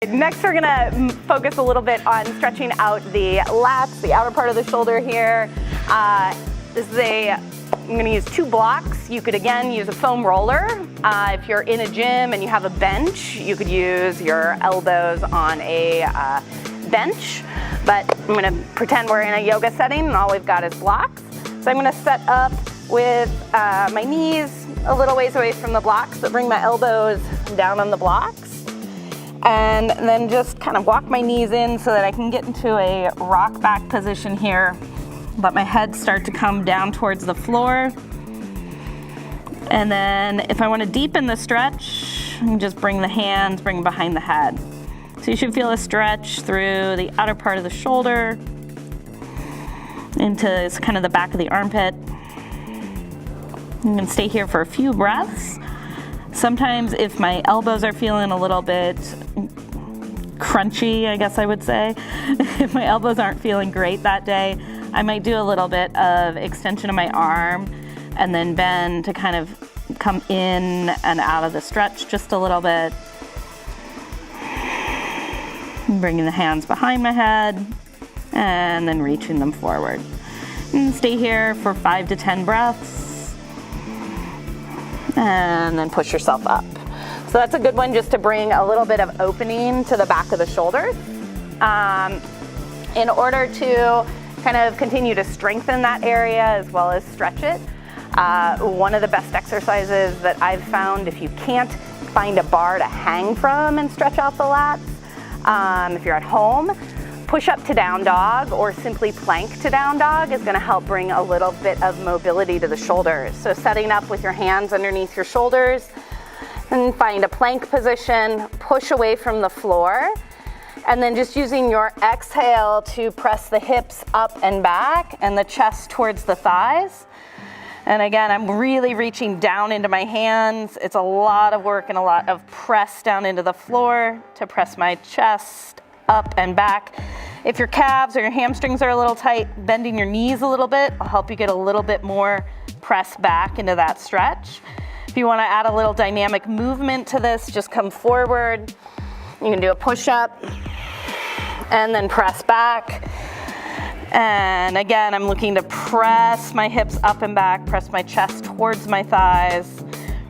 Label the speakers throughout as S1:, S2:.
S1: Next, we're gonna focus a little bit on stretching out the lats, the outer part of the shoulder here. I'm gonna use 2 blocks. You could again use a foam roller. If you're in a gym and you have a bench, you could use your elbows on a bench. But I'm gonna pretend we're in a yoga setting and all we've got is blocks. So I'm gonna set up with my knees a little ways away from the blocks, but bring my elbows down on the blocks. And then just kind of walk my knees in so that I can get into a rock back position here. Let my head start to come down towards the floor. And then if I want to deepen the stretch, I can just bring the hands, bring behind the head. So you should feel a stretch through the outer part of the shoulder into kind of the back of the armpit. You can stay here for a few breaths. Sometimes if my elbows are feeling a little bit crunchy, I guess I would say, if my elbows aren't feeling great that day, I might do a little bit of extension of my arm and then bend to kind of come in and out of the stretch just a little bit. Bringing the hands behind my head and then reaching them forward. And stay here for 5 to 10 breaths and then push yourself up. So that's a good one just to bring a little bit of opening to the back of the shoulders. In order to kind of continue to strengthen that area as well as stretch it. One of the best exercises that I've found, if you can't find a bar to hang from and stretch out the lats, if you're at home, push up to down dog or simply plank to down dog is gonna help bring a little bit of mobility to the shoulders. So setting up with your hands underneath your shoulders and find a plank position, push away from the floor. And then just using your exhale to press the hips up and back and the chest towards the thighs. And again, I'm really reaching down into my hands. It's a lot of work and a lot of press down into the floor to press my chest up and back. If your calves or your hamstrings are a little tight, bending your knees a little bit will help you get a little bit more press back into that stretch. If you want to add a little dynamic movement to this, just come forward. You can do a push-up and then press back. And again, I'm looking to press my hips up and back, press my chest towards my thighs.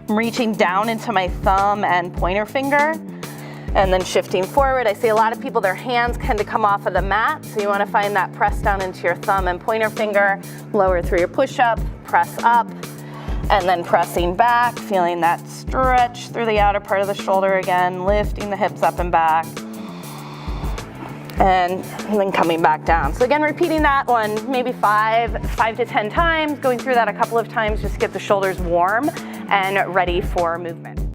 S1: I'm reaching down into my thumb and pointer finger, and then shifting forward. I see a lot of people, their hands tend to come off of the mat, so you want to find that press down into your thumb and pointer finger, lower through your push-up, press up, and then pressing back, feeling that stretch through the outer part of the shoulder again, lifting the hips up and back, and then coming back down. So again, repeating that one maybe 5 to 10 times, going through that a couple of times just to get the shoulders warm and ready for movement.